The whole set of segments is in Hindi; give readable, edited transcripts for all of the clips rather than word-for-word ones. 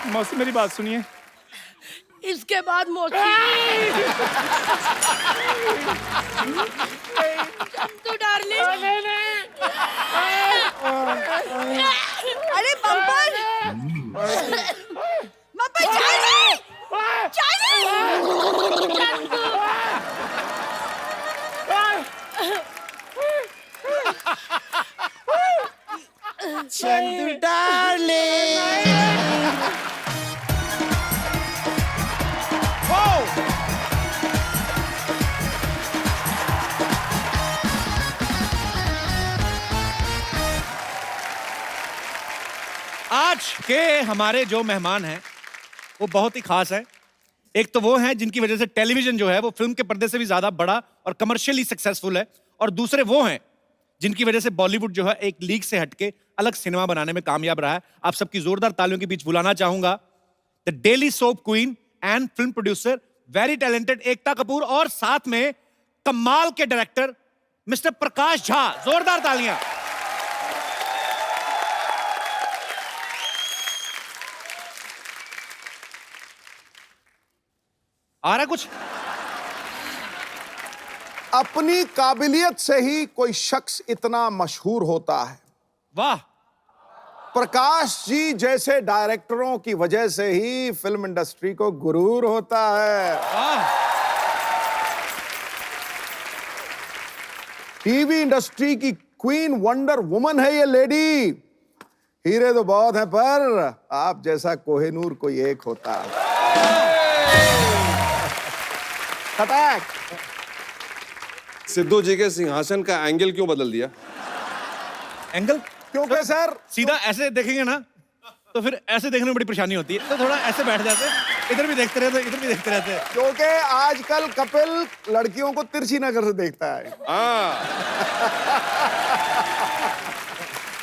मौसी मेरी बात सुनिए। इसके बाद मौसी चंदू डार्लिंग। अरे बम्पर बम्पर चाय चंदू डार्लिंग। आज के हमारे जो मेहमान हैं वो बहुत ही खास है। एक तो वो हैं जिनकी वजह से टेलीविजन जो है वो फिल्म के पर्दे से भी ज्यादा बड़ा और कमर्शियली सक्सेसफुल है, और दूसरे वो हैं जिनकी वजह से बॉलीवुड जो है एक लीग से हटके अलग सिनेमा बनाने में कामयाब रहा है। आप सबकी जोरदार तालियों के बीच बुलाना चाहूंगा the daily soap queen and film producer, very talented Ekta Kapoor, और साथ में कमाल के डायरेक्टर मिस्टर प्रकाश झा। जोरदार तालियां। आ रहा कुछ? अपनी काबिलियत से ही कोई शख्स इतना मशहूर होता है। वाह। प्रकाश जी जैसे डायरेक्टरों की वजह से ही फिल्म इंडस्ट्री को गुरूर होता है। वाह। टीवी इंडस्ट्री की क्वीन वंडर वुमन है ये लेडी। हीरे तो बहुत हैं पर आप जैसा कोहिनूर कोई एक होता है। अटैक। सिद्धू जी के सिंहासन का एंगल क्यों बदल दिया? एंगल? क्योंकि सर सीधा ऐसे देखेंगे ना तो फिर ऐसे देखने में बड़ी परेशानी होती है, तो थोड़ा ऐसे बैठ जाते, इधर भी देखते रहते, इधर भी देखते रहते। क्योंकि आजकल कपिल लड़कियों को तिरछी नजर से देखता है।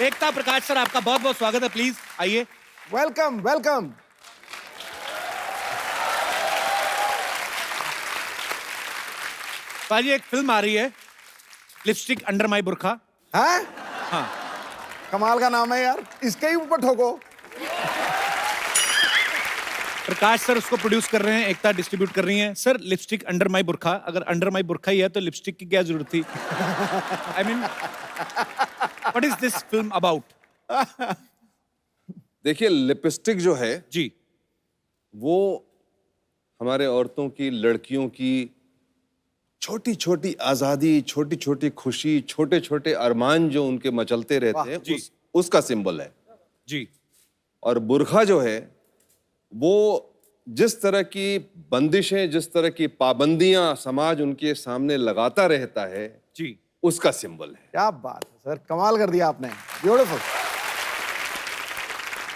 एकता प्रकाश सर, आपका बहुत बहुत स्वागत है, प्लीज आइए। Welcome welcome. पाजी एक फिल्म आ रही है, लिपस्टिक अंडर माई बुरखा। हैं? हाँ। कमाल का नाम है यार, इसके ही ऊपर ठोको। प्रकाश सर उसको प्रोड्यूस कर रहे हैं, एकता डिस्ट्रीब्यूट कर रही हैं। सर लिपस्टिक अंडर माई बुरखा, अगर अंडर माई बुरखा ही है तो लिपस्टिक की क्या जरूरत थी? I mean what is this film about? देखिए, लिपस्टिक जो है जी, वो हमारे औरतों की, लड़कियों की छोटी छोटी आजादी, छोटी छोटी खुशी, छोटे छोटे अरमान जो उनके मचलते रहते हैं, उसका सिंबल है जी। और बुरखा जो है वो जिस तरह की बंदिशें, जिस तरह की पाबंदियां समाज उनके सामने लगाता रहता है जी, उसका सिंबल है। क्या बात है सर, कमाल कर दिया आपने, ब्यूटीफुल।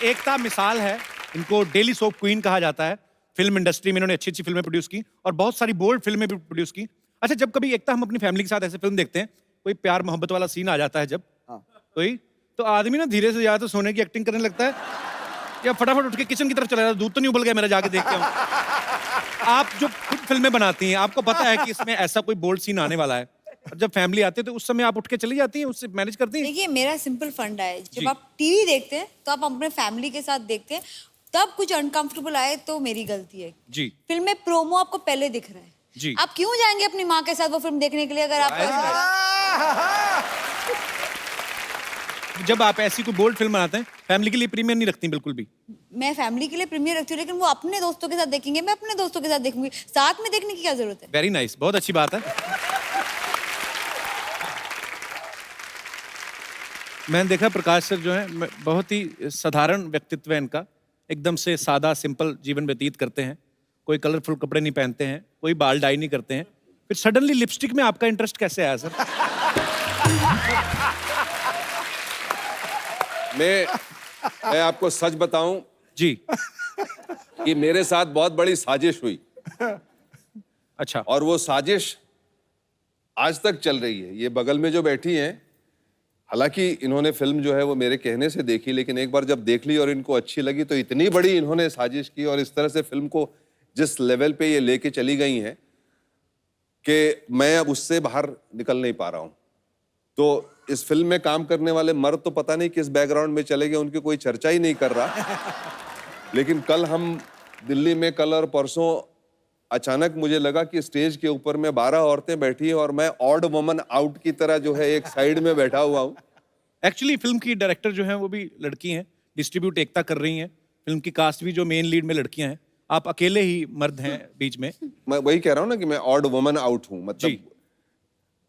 एकता मिसाल है, इनको डेली सोप क्वीन कहा जाता है। फिल्म इंडस्ट्री में इन्होंने अच्छी अच्छी फिल्में प्रोड्यूस की और बहुत सारी बोल्ड फिल्में भी प्रोड्यूस की। अच्छा, जब कभी एकता हम अपनी फैमिली के साथ ऐसे फिल्म देखते हैं, कोई प्यार मोहब्बत वाला सीन आ जाता है जब कोई, तो आदमी ना धीरे से या तो सोने की एक्टिंग करने लगता है या फटाफट उठ के किचन की तरफ चला जाता है, दूध तो नहीं उबल गया मेरा, जाके देख के आऊं। आप जो खुद फिल्में बनाती हैं, आपको पता है कि इसमें ऐसा कोई बोल्ड सीन आने वाला है, और जब फैमिली आती है तो उस समय आप उठ के चली जाती हैं, उससे मैनेज करती हैं? देखिए, मेरा सिंपल फंडा है, जब आप टीवी देखते हैं तो आप अपने फैमिली के साथ देखते हैं, तब कुछ अनकंफर्टेबल आए तो मेरी गलती है जी। फिल्म में प्रोमो आपको पहले दिख रहा है जी। आप क्यों जाएंगे अपनी माँ के साथ वो फिल्म देखने के लिए अगर आपको जब आप ऐसी कोई बोल्ड फिल्म बनाते हैं, फैमिली के लिए प्रीमियर नहीं रखती बिल्कुल भी? मैं फैमिली के लिए प्रीमियर रखती हूँ, लेकिन वो अपने दोस्तों के साथ देखेंगे, मैं अपने दोस्तों के साथ देखूंगी, साथ में देखने की क्या जरूरत है? वेरी नाइस, बहुत अच्छी बात है। मैंने देखा प्रकाश सर जो है बहुत ही साधारण व्यक्तित्व है इनका, एकदम से सादा सिंपल जीवन व्यतीत करते हैं, कोई कलरफुल कपड़े नहीं पहनते हैं, कोई बाल डाई नहीं करते हैं। फिर सडनली लिपस्टिक में आपका इंटरेस्ट कैसे आया सर? मैं आपको सच बताऊं जी, कि मेरे साथ बहुत बड़ी साजिश हुई। अच्छा। और वो साजिश आज तक चल रही है। ये बगल में जो बैठी हैं, हालांकि इन्होंने फिल्म जो है वो मेरे कहने से देखी, लेकिन एक बार जब देख ली और इनको अच्छी लगी तो इतनी बड़ी इन्होंने साजिश की और इस तरह से फिल्म को जिस लेवल पे ये लेके चली गई हैं कि मैं अब उससे बाहर निकल नहीं पा रहा हूं। तो इस फिल्म में काम करने वाले मर्द तो पता नहीं किस बैकग्राउंड में चले गए, उनकी कोई चर्चा ही नहीं कर रहा। लेकिन कल हम दिल्ली में कल और परसों अचानक मुझे लगा कि स्टेज के ऊपर में 12 औरतें बैठी हैं और मैं ऑड वुमन आउट की तरह जो है एक साइड में बैठा हुआ हूँ। एक्चुअली फिल्म की डायरेक्टर जो है वो भी लड़की हैं, डिस्ट्रीब्यूट एकता कर रही हैं। फिल्म की कास्ट भी जो मेन लीड में लड़कियां हैं, आप अकेले ही मर्द हैं बीच में। मैं वही कह रहा हूँ ना कि मैं ऑड वुमन आउट हूँ, मतलब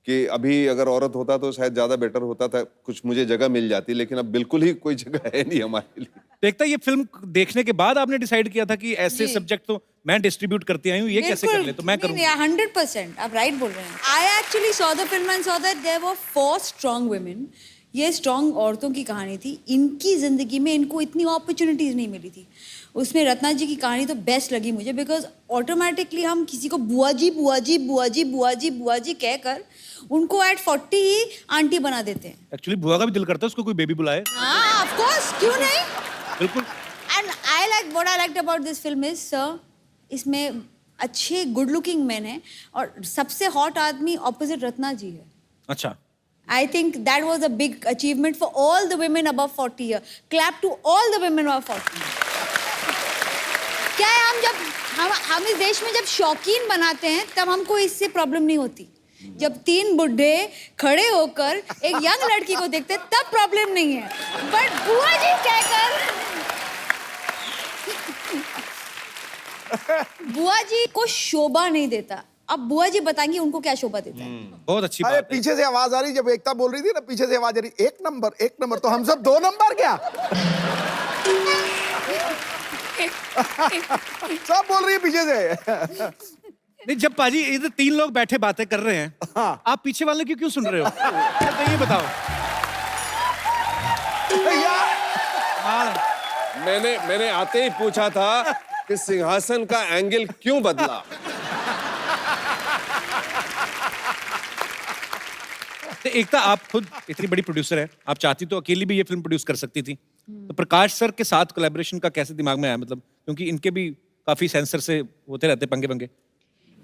कि अभी अगर औरत होता तो शायद ज्यादा बेटर होता था, कुछ मुझे जगह मिल जाती, लेकिन अब बिल्कुल ही कोई जगह है नहीं हमारे लिए। देखता ये फिल्म देखने के बाद आपने डिसाइड किया था कि ऐसे सब्जेक्ट तो मैं डिस्ट्रीब्यूट करती आई हूँ, ये कैसे कर ले, तो मैं करूँगा। 100% आप राइट बोल रहे हैं। I actually saw the film and saw that there were 4 strong women. ये स्ट्रॉन्ग औरतों की कहानी थी, इनकी जिंदगी में इनको इतनी अपॉर्चुनिटीज नहीं मिली थी। उसमें रत्ना जी की कहानी तो बेस्ट लगी मुझे, बिकॉज ऑटोमेटिकली हम किसी को बुआ जी बुआ जी बुआ जी बुआ जी बुआ जी कहकर उनको एट 40 ही आंटी बना देते हैं। एक्चुअली बुआ का भी दिल करता है उसको कोई बेबी बुलाए। हाँ ऑफ कोर्स, क्यों नहीं। बिल्कुल। And I like what I liked about this film is sir, इसमें अच्छे गुड लुकिंग मैन हैं और सबसे हॉट आदमी ऑपोजिट रत्ना जी है। अच्छा, I think that was a big achievement for all the women above 40 years. Clap to all the women above 40. क्या है, हम इस देश में जब शौकीन बनाते हैं तब हमको इससे प्रॉब्लम नहीं होती। जब 3 बुड्ढे खड़े होकर एक यंग लड़की को देखते हैं तब प्रॉब्लम नहीं है, बट बुआ जी कहकर बुआ जी को शोभा नहीं देता। अब बुआ जी बताएंगे उनको क्या शोभा देता है। बहुत अच्छी अरे बात है। पीछे से आवाज आ रही, जब एकता बोल रही थी ना, पीछे से आवाज आ रही, 1 नंबर, तो हम सब 2 नंबर क्या? सब बोल रही है पीछे से। नहीं, जब पाजी इधर 3 लोग बैठे बातें कर रहे हैं, हाँ। आप पीछे वाले क्यों सुन रहे हो? तो ये बताओ। मैंने आते ही पूछा था कि सिंहासन का एंगल क्यों बदला। तो एकता, आप खुद इतनी बड़ी प्रोड्यूसर है, आप चाहती तो अकेली भी ये फिल्म प्रोड्यूस कर सकती थी, तो प्रकाश सर के साथ कोलैबोरेशन का कैसे दिमाग में आया? मतलब क्योंकि इनके भी काफी सेंसर से होते रहते पंगे।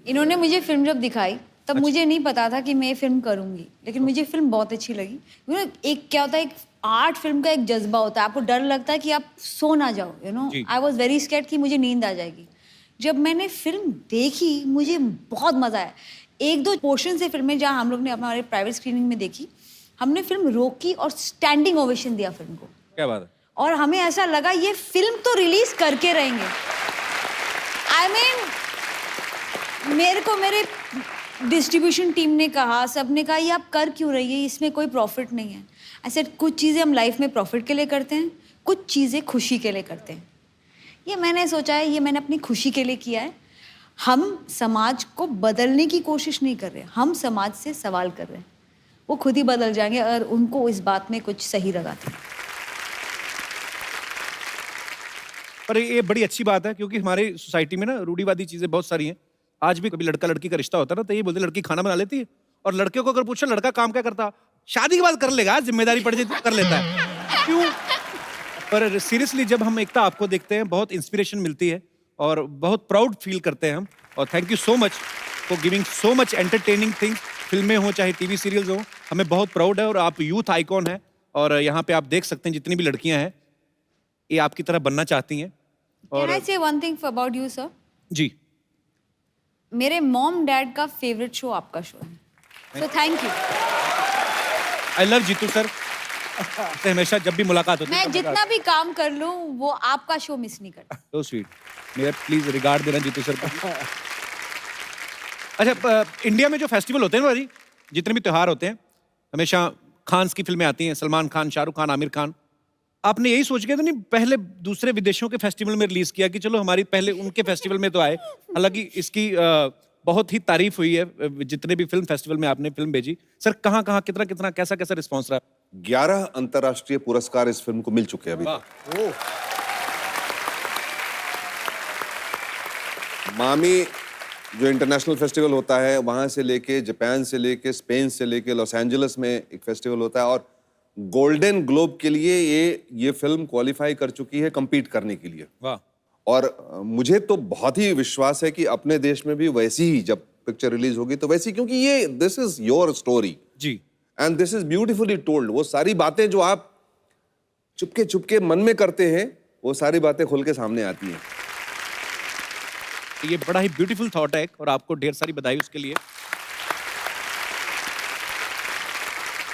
इन्होंने मुझे फिल्म जब दिखाई तब मुझे नहीं पता था कि मैं ये फिल्म करूंगी, लेकिन मुझे फिल्म बहुत अच्छी लगी। एक क्या होता है, एक आर्ट फिल्म का एक जज्बा होता है, आपको डर लगता है कि आप सो ना जाओ, you know. I was very scared कि मुझे नींद आ जाएगी। जब मैंने फिल्म देखी मुझे बहुत मजा आया। 1-2 पोर्शन से फिल्म में जहाँ हम लोग ने हमारे प्राइवेट स्क्रीनिंग में देखी, हमने फिल्म रोकी और स्टैंडिंग ओवेशन दिया फिल्म को। क्या बात है। और हमें ऐसा लगा ये फिल्म तो रिलीज करके रहेंगे। आई मीन मेरे को मेरे डिस्ट्रीब्यूशन टीम ने कहा, सबने कहा, ये आप कर क्यों रही है, इसमें कोई प्रॉफिट नहीं है। ऐसे कुछ चीज़ें हम लाइफ में प्रॉफिट के लिए करते हैं, कुछ चीज़ें खुशी के लिए करते हैं। ये मैंने सोचा है, ये मैंने अपनी खुशी के लिए किया है। हम समाज को बदलने की कोशिश नहीं कर रहे, हम समाज से सवाल कर रहे हैं। वो खुद ही बदल जाएंगे अगर उनको इस बात में कुछ सही लगा था। पर ये बड़ी अच्छी बात है, क्योंकि हमारी सोसाइटी में ना रूढ़िवादी चीजें बहुत सारी हैं। आज भी कभी लड़का लड़की का रिश्ता होता है ना, तो ये बोलते लड़की खाना बना लेती है, और लड़के को अगर पूछो लड़का काम क्या करता, शादी के बाद कर लेगा, जिम्मेदारी पड़ जाती तो कर लेता है। क्यों? पर सीरियसली जब हम एकता आपको देखते हैं, बहुत इंस्पिरेशन मिलती है और बहुत प्राउड फील करते हैं हम। और thank you so much for giving so much entertaining things. फिल्में हो चाहे टीवी सीरियल्स हो, हमें बहुत प्राउड है। और आप यूथ आइकॉन हैं, और यहाँ पे आप देख सकते हैं जितनी भी लड़कियां हैं ये आपकी तरह बनना चाहती हैं। Can I say one thing about you, sir? जी, मेरे मॉम डैड का फेवरेट शो आपका शो है, so thank you. I love Jeetu sir. हमेशा जब भी मुलाकात होती है मैं जितना भी काम कर लूं वो आपका शो मिस नहीं करता। So sweet. मेरा प्लीज रिगार्ड देना जीतू सर को। अच्छा, इंडिया में जो फेस्टिवल होते हैं ना, जितने भी त्योहार होते हैं, हमेशा खान्स की फिल्में आती हैं, सलमान खान, शाहरुख खान, आमिर खान। आपने यही सोच के तो नहीं पहले दूसरे विदेशों के फेस्टिवल में रिलीज किया कि चलो हमारी पहले उनके फेस्टिवल में तो आए? हालांकि इसकी बहुत ही तारीफ हुई है जितने भी फिल्म फेस्टिवल में आपने फिल्म भेजी। सर कहाँ कहाँ, कितना कितना, कैसा कैसा रिस्पॉन्स रहा? 11 अंतर्राष्ट्रीय पुरस्कार इस फिल्म को मिल चुके हैं अभी तक। मामी जो इंटरनेशनल फेस्टिवल होता है, वहां से लेके जापान से लेके स्पेन से लेके लॉस एंजलिस में एक फेस्टिवल होता है, और गोल्डन ग्लोब के लिए ये फिल्म क्वालिफाई कर चुकी है compete करने के लिए। वाह। और मुझे तो बहुत ही विश्वास है कि अपने देश में भी वैसी ही जब पिक्चर रिलीज होगी तो वैसी, क्योंकि ये this is your story ji, and this is beautifully told. वो सारी बातें जो आप चुपके चुपके मन में करते हैं वो सारी बातें खुल के सामने आती हैं। ये बड़ा ही ब्यूटीफुल थॉट है और आपको ढेर सारी बधाई उसके लिए।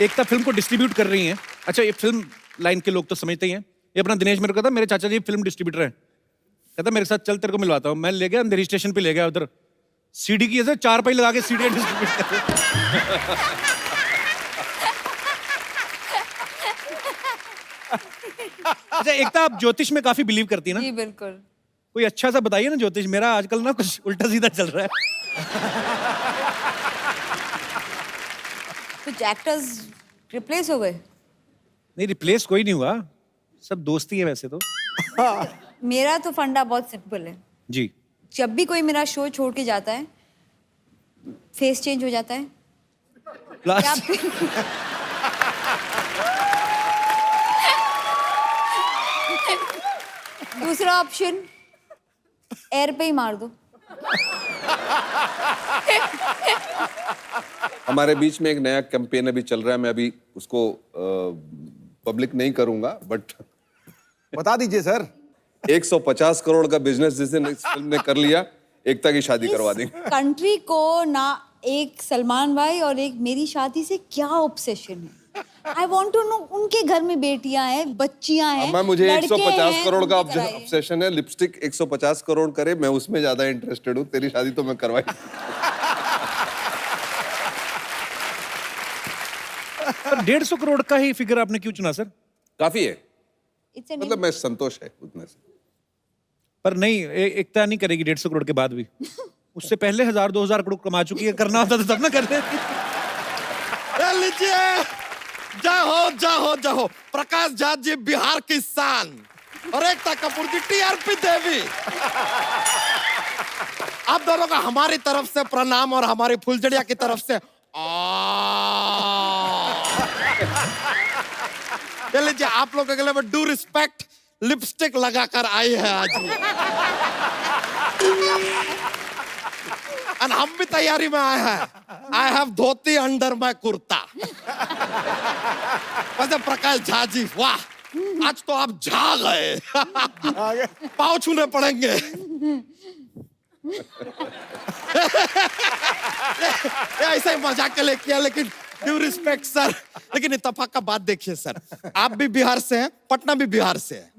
एकता फिल्म को डिस्ट्रीब्यूट कर रही हैं। अच्छा, ये फिल्म लाइन के लोग तो समझते ही हैं। ये अपना दिनेश मेरे को कहता, मेरे चाचा जी फिल्म डिस्ट्रीब्यूटर हैं, कहता मेरे साथ चल तेरे को मिलवाता हूँ। मैं ले गया अंधेरी स्टेशन पे, ले गया उधर सीडी की ऐसे 4 पाई लगा के सीडी डिस्ट्रीब्यूट करते। अच्छा एकता, आप ज्योतिष में काफी बिलीव करती है ना? जी बिल्कुल। कोई अच्छा सा बताइए ना ज्योतिष, मेरा आजकल ना कुछ उल्टा सीधा चल रहा है। कुछ एक्टर्स रिप्लेस हो गए? नहीं, रिप्लेस कोई नहीं हुआ, सब दोस्ती है वैसे तो। मेरा तो फंडा बहुत सिंपल है। जी। जब भी कोई मेरा शो छोड़ के जाता है, फेस चेंज हो जाता है। क्या लास्ट दूसरा ऑप्शन, एयर पे ही मार दो। हमारे बीच में एक नया कैंपेन अभी चल रहा है, मैं अभी उसको पब्लिक नहीं करूंगा, बट बता दीजिए सर। 150 करोड़ का बिजनेस जिस दिन इस फिल्म ने कर लिया, एकता की शादी करवा देंगे। कंट्री को ना एक सलमान भाई और एक मेरी शादी से क्या ऑब्सेशन है? I want to know. उनके घर में बेटियां हैं, बच्चियां हैं, अम्मा, मुझे लड़के 150 हैं, करोड़ का उनकी कराइए। ऑब्सेशन है। लिपस्टिक 150 करोड़ करे, मैं उसमें ज्यादा इंटरेस्टेड हूँ। तेरी शादी तो मैं करवाई। 150 करोड़ का ही फिगर आपने क्यों चुना सर? काफी है, It's an मतलब मैं संतोष है उतने से। पर नहीं, एकता नहीं करेगी 150 करोड़ के बाद भी। उससे पहले 1000-2000 करोड़ कमा चुकी है, करना होता तो तब ना कर देती। ले लीजिए, जाओ जाओ जाओ, प्रकाश झा जी बिहार की शान और एकता कपूर जी टीआरपी देवी। आप दोनों का हमारी तरफ से प्रणाम और हमारी फुलझड़िया की तरफ से ले लीजिए। आप लोगों के लिए डू रिस्पेक्ट लिपस्टिक लगाकर आई है आज ये। और हम भी तैयारी में आए हैं। I have dhoti under my kurta. वैसे प्रकाश झा जी, वाह, आज तो आप झा गए। पाँव छूने पड़ेंगे। ये ऐसा ही मजाक के लिए किया, लेकिन ड्यू रिस्पेक्ट सर। लेकिन इत्तेफाक का बात देखिए सर, आप भी बिहार से हैं, पटना भी बिहार से है।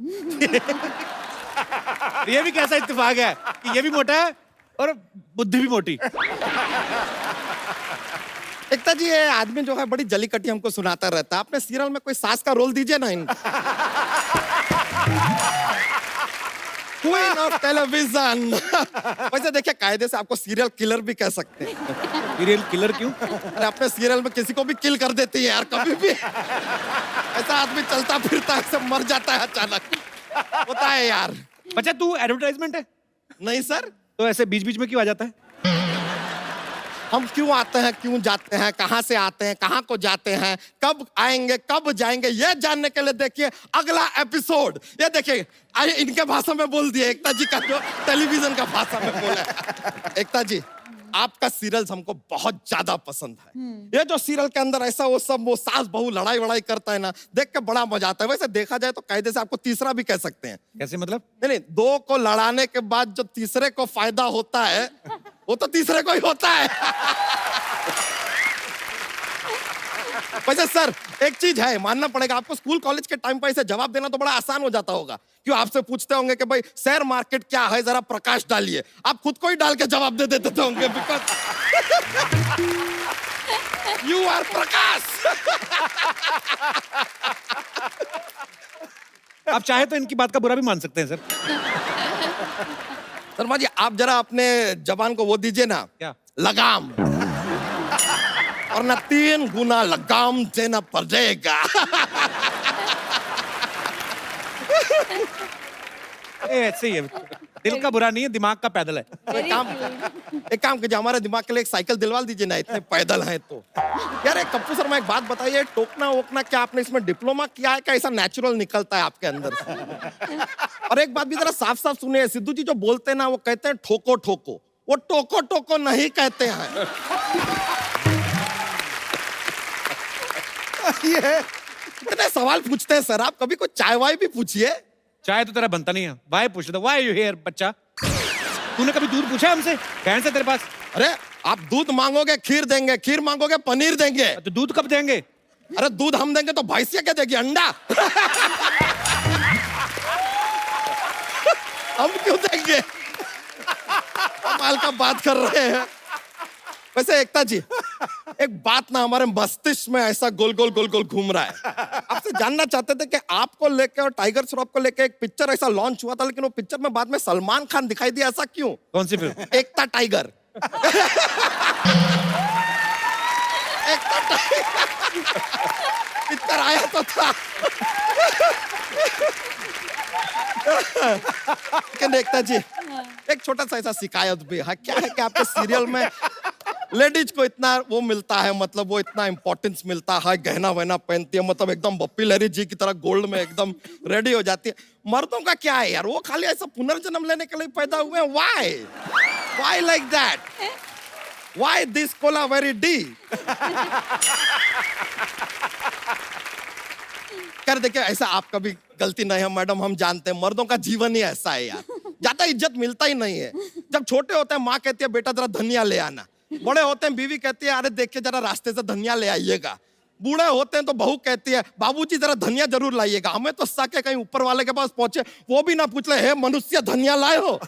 ये भी कैसा इत्तेफाक है कि ये भी मोटा है और बुद्धि भी मोटी। एकता जी, ये आदमी जो है बड़ी जली कटी हमको सुनाता रहता है। आपने सीरियल में कोई सास का रोल दीजिए ना इनको। Queen of television. वैसे देखिए, कायदे से आपको सीरियल किलर भी कह सकते हैं। सीरियल किलर क्यों? अरे अपने सीरियल में किसी को भी किल कर देती है यार, कभी भी। ऐसा आदमी चलता फिरता है, सब मर जाता है अचानक, होता है यार। अच्छा, तू एडवर्टाइजमेंट है? नहीं सर। तो ऐसे बीच बीच में क्यों आ जाता है? हम क्यों आते हैं, क्यों जाते हैं, कहां से आते हैं, कहां को जाते हैं, कब आएंगे, कब जाएंगे, ये जानने के लिए देखिए अगला एपिसोड। ये देखिए, आइए इनके भाषा में बोल दिए, एकता जी का जो टेलीविजन का भाषा में बोला है। एकता जी, आपका सीरियल्स हमको बहुत ज्यादा पसंद है। ये जो सीरियल के अंदर ऐसा वो सब वो सास बहू लड़ाई वड़ाई करता है ना, देख के बड़ा मजा आता है। वैसे देखा जाए तो कायदे से आपको तीसरा भी कह सकते हैं। कैसे मतलब? नहीं नहीं, दो को लड़ाने के बाद जो तीसरे को फायदा होता है, वो तो तीसरे को ही होता है। वैसे सर, एक चीज है, मानना पड़ेगा आपको, स्कूल कॉलेज के टाइम पर इसे जवाब देना तो बड़ा आसान हो जाता होगा। क्यों, आपसे पूछते होंगे कि भाई शेयर मार्केट क्या है, जरा प्रकाश डालिए। आप खुद को ही डाल के जवाब दे देते होंगे, बिकॉज यू आर प्रकाश। आप चाहे तो इनकी बात का बुरा भी मान सकते हैं सर। शर्मा जी, आप जरा अपने जबान को वो दीजिए ना, क्या? लगाम। और ना 3 गुना लगाम देना पड़ेगा। ऐसे ही है, दिल का बुरा नहीं है, दिमाग का पैदल है। एक काम कीजिए, हमारे दिमाग के लिए एक साइकिल दिलवा दीजिए ना, इतने पैदल हैं तो। यार कप्पू शर्मा, एक बात बताइए, टोकना वोकना क्या आपने इसमें डिप्लोमा किया है, क्या ऐसा नेचुरल निकलता है आपके अंदर से? और एक बात भी जरा साफ साफ सुनिए, सिद्धू जी जो बोलते हैं ना, वो कहते हैं ठोको ठोको, वो टोको टोको नहीं कहते हैं। ये इतने सवाल पूछते हैं सर आप, कभी कोई चाय वाय भी पूछिए। चाय तो तेरा बनता नहीं है। वाई पूछ रहा, वाई यू हियर बच्चा? तूने कभी दूध पूछा हमसे? बहन से तेरे पास? अरे आप दूध मांगोगे खीर देंगे, खीर मांगोगे पनीर देंगे। तो दूध कब देंगे? अरे दूध हम देंगे तो भैंसिया क्या देगी? अंडा। हम क्यों देंगे? कमाल का बात कर रहे हैं। वैसे एकता जी, एक बात ना हमारे मस्तिष्क में ऐसा गोल गोल गोल गोल घूम रहा है। आपसे जानना चाहते थे कि आपको लेके और टाइगर श्रॉफ को लेके एक पिक्चर ऐसा लॉन्च हुआ था, लेकिन वो पिक्चर में बाद में सलमान खान दिखाई दिया, ऐसा क्यों? कौन सी फिल्म? एकता टाइगर। एकता टाइगर पिक्चर आया तो था। लेकिन एकता जी, एक छोटा सा ऐसा शिकायत भी है। क्या है कि आपके सीरियल में लेडीज को इतना वो मिलता है, मतलब वो इतना इंपॉर्टेंस मिलता है, गहना वहना पहनती है, मतलब एकदम बप्पी लहरी जी की तरह गोल्ड में एकदम रेडी हो जाती है। मर्दों का क्या है यार, वो खाली ऐसा पुनर्जन्म लेने के लिए पैदा हुए हैं। Why like that? Why this Cola very D? कर देखिए, ऐसा आपका भी गलती नहीं है मैडम, हम जानते हैं मर्दों का जीवन ही ऐसा है यार, ज्यादा इज्जत मिलता ही नहीं है। जब छोटे होते हैं माँ कहती है बेटा जरा धनिया ले आना, बड़े होते हैं बीवी कहती है अरे देखिए जरा रास्ते से धनिया ले आइएगा, बूढ़े होते हैं तो बहू कहती है बाबूजी जरा धनिया जरूर लाइएगा। हमें तो सके कहीं ऊपर वाले के पास पहुंचे वो भी ना पूछ ले, हे मनुष्य धनिया लाए हो?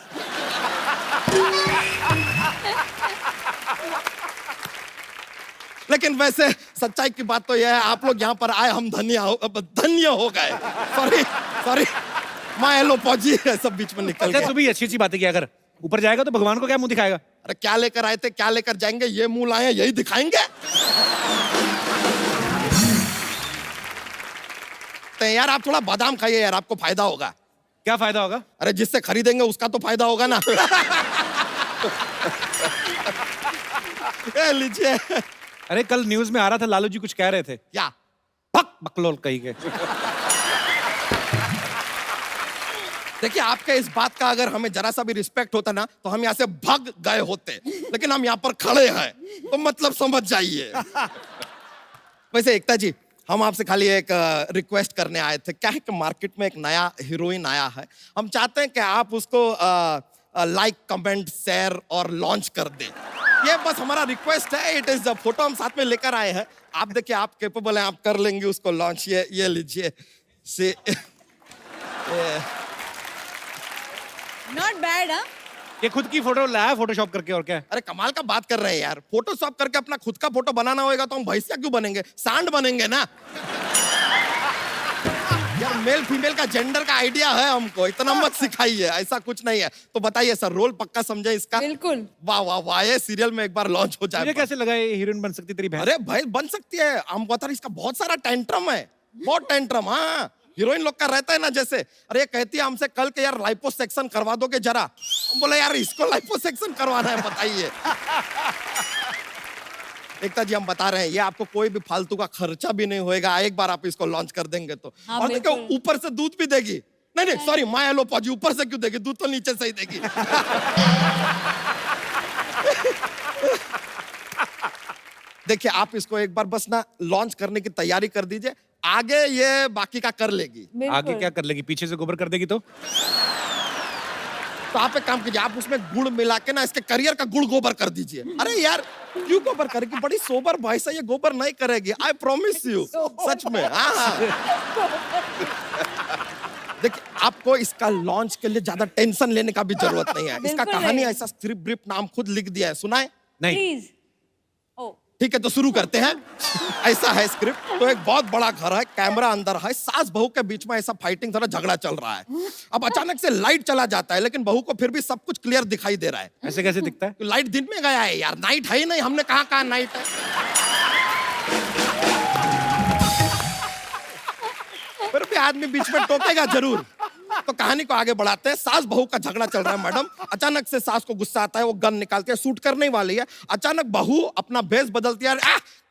लेकिन वैसे सच्चाई की बात तो यह है, आप लोग यहाँ पर आए, हम धन्य हो गए। सॉरी माँ हेलो पौजी सब बीच में निकल अच्छा गया। तू भी अच्छी बातें किया कर, ऊपर जाएगा तो भगवान को क्या मुंह दिखाएगा? अरे क्या लेकर आए थे, क्या लेकर जाएंगे? ये मुंह लाए हैं, यही दिखाएंगे। तो यार आप थोड़ा बादाम खाइए यार, आपको फायदा होगा। क्या फायदा होगा? अरे जिससे खरीदेंगे उसका तो फायदा होगा ना। ये लीजिए। अरे कल न्यूज में आ रहा था, लालू जी कुछ कह रहे थे। क्या? भक बकलोल कही के। देखिए आपके इस बात का अगर हमें जरा सा भी रिस्पेक्ट होता ना तो हम यहाँ से भाग गए होते, लेकिन हम यहाँ पर खड़े हैं तो मतलब समझ जाइए। वैसे एकता जी, हम आपसे खाली एक रिक्वेस्ट करने आए थे। क्या है कि मार्केट में एक नया हीरोइन आया है, हम चाहते हैं कि आप उसको लाइक कमेंट शेयर और लॉन्च कर दें। ये बस हमारा रिक्वेस्ट है। इट इज फोटो हम साथ में लेकर आए हैं, आप देखिए आप कैपेबल हैं, आप कर लेंगे उसको लॉन्च। ये लीजिए से नॉट बैड। हाँ, ये खुद की फोटो लाया फोटोशॉप करके, और क्या है? अरे कमाल का बात कर रहे हैं यार, फोटोशॉप करके अपना खुद का फोटो बनाना होगा तो हम भैंसिया क्यों बनेंगे, सांड बनेंगे ना। यार मेल फीमेल का जेंडर का आइडिया है हमको, इतना मत सिखाइए, ऐसा कुछ नहीं है। तो बताइए सर, रोल पक्का समझे इसका? बिल्कुल। वाह वाह वाह, ये सीरियल में एक बार लॉन्च हो जाए। मुझे कैसे लगा ये हीरोइन बन सकती तेरी बहन? अरे भाई बन सकती है, हम बता रहे, इसका बहुत सारा टेंट्रम है, बहुत टेंट्रम। हाँ हीरोइन लोग का रहता है ना, जैसे अरे ये कहती है हमसे कल के यार लाइपोसेक्शन करवा दोगे जरा, हम बोले यार इसको लाइपोसेक्शन करवाना है, बताइए। एकता जी हम बता रहे हैं, ये आपको कोई भी फालतू का खर्चा भी नहीं होएगा, एक बार आप इसको लॉन्च कर देंगे तो। हाँ, और देखो बिल्कुल। ऊपर से दूध भी देगी। नहीं सॉरी माँ हेलो पौजी, ऊपर से क्यों देगी, दूध तो नीचे से ही देगी। देखिए आप इसको एक बार बस ना लॉन्च करने की तैयारी कर दीजिए, आगे ये बाकी का कर लेगी। आगे क्या कर लेगी? पीछे से गोबर कर देगी तो आप एक काम कीजिए, आप उसमें गुड़ मिला के ना इसके करियर का गुड़ गोबर कर दीजिए। अरे यार क्यों गोबर करेगी, बड़ी सोबर वॉइस है, ये गोबर नहीं करेगी, आई प्रॉमिस यू, सच में। हाँ देखिए आपको इसका लॉन्च के लिए ज्यादा टेंशन लेने का भी जरूरत नहीं है, इसका बिल्कुल कहानी नहीं। ऐसा स्क्रिप्ट ब्रिप नाम खुद लिख दिया है, सुनाए? नहीं। प्लीज। ओ ठीक है तो शुरू करते हैं। ऐसा है स्क्रिप्ट, तो एक बहुत बड़ा घर है, कैमरा अंदर है, सास बहू के बीच में ऐसा फाइटिंग थोड़ा झगड़ा चल रहा है। अब अचानक से लाइट चला जाता है, लेकिन बहू को फिर भी सब कुछ क्लियर दिखाई दे रहा है। ऐसे कैसे दिखता है? तो लाइट दिन में गया है यार, नाइट है ही नहीं, हमने कहा नाइट है। फिर भी आदमी बीच में टोकेगा जरूर। तो कहानी को आगे बढ़ाते हैं। सास बहू का झगड़ा चल रहा है मैडम, अचानक से सास को गुस्सा आता है, वो गन निकालती है, शूट करने वाली है, अचानक बहू अपना भेष बदलती है,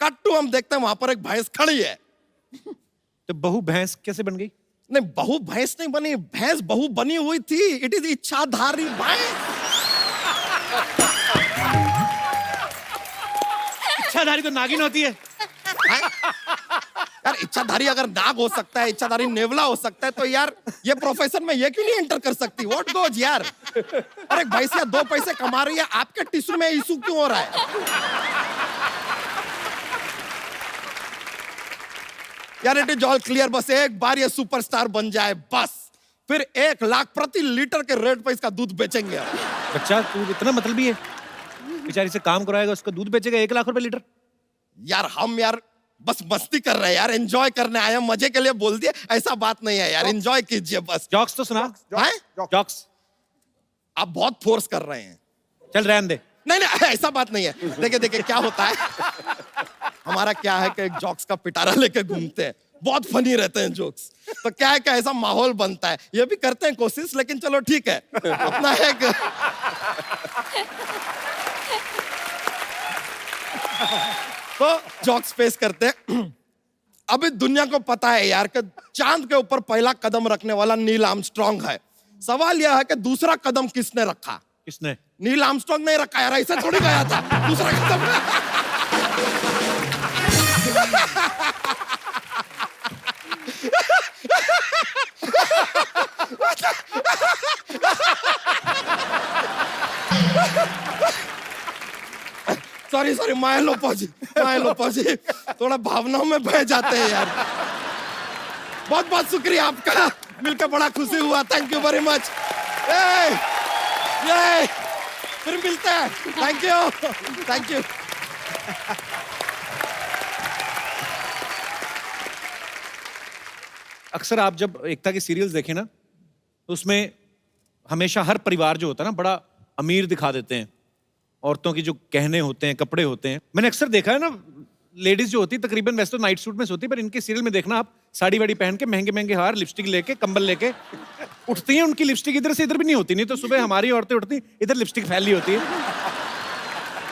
कट्टू हम देखते हैं वहां पर एक भैंस खड़ी है। तो बहू भैंस कैसे बन गई? नहीं बहू भैंस नहीं बनी, भैंस बहू बनी हुई थी, इट इज इच्छाधारी भैंस। इच्छाधारी तो नागिन होती है। यार इच्छाधारी अगर नाग हो सकता है, इच्छाधारी नेवला हो सकता है, तो यार ये प्रोफेशन में ये क्यों नहीं एंटर कर सकती? व्हाट गोज यार? अरे भैंसिया 2 पैसे कमा रही है, आपके टिश्यू में इशू क्यों हो रहा है? यार इट इज ऑल क्लियर, बस एक बार ये सुपरस्टार बन जाए बस, फिर 1 लाख प्रति लीटर के रेट पे इसका दूध बेचेंगे। बच्चा तू इतना मतलबी है, बेचारी से काम कराएगा, उसका दूध बेचेगा 1 लाख रुपए लीटर। यार हम यार बस मस्ती कर रहे हैं यार, एंजॉय करने आए हैं, मजे के लिए बोल दिए, ऐसा बात नहीं है यार, एंजॉय कीजिए बस। जॉक्स तो सुना। हैं? जॉक्स आप बहुत फोर्स कर रहे हैं। चल रहने दे। नहीं नहीं ऐसा बात नहीं है। देखिए देखिए क्या होता है, हमारा क्या है कि एक जॉक्स का पिटारा लेके घूमते हैं, बहुत फनी रहते हैं जोक्स, तो क्या है कि ऐसा माहौल बनता है, ये भी करते हैं कोशिश, लेकिन चलो ठीक है अपना एक तो जॉक्स पेश करते हैं। अभी दुनिया को पता है यार कि चांद के ऊपर पहला कदम रखने वाला नील आर्मस्ट्रांग है। सवाल यह है कि दूसरा कदम किसने रखा? किसने? नील आर्मस्ट्रांग नहीं रखा यार, ऐसे थोड़ी गया था दूसरा कदम। सॉरी सॉरी मायलो पहुंची, थोड़ा भावनाओं में बह जाते हैं यार। बहुत बहुत शुक्रिया आपका, मिलकर बड़ा खुशी हुआ, थैंक यू वेरी मच। ये फिर मिलते हैं, थैंक यू। अक्सर आप जब एकता की सीरियल्स देखें ना, तो उसमें हमेशा हर परिवार जो होता है ना बड़ा अमीर दिखा देते हैं। औरतों की जो गहने होते हैं, कपड़े होते हैं, मैंने अक्सर देखा है ना, लेडीज जो होती है तकरीबन वैसे तो नाइट सूट में सोती है, पर इनके सीरियल में देखना आप साड़ी वाड़ी पहन के महंगे महंगे हार, लिपस्टिक लेके, कंबल लेके उठती हैं। उनकी लिपस्टिक इधर से इधर भी नहीं होती, नहीं तो सुबह हमारी औरतें उठती इधर लिपस्टिक फैली होती है।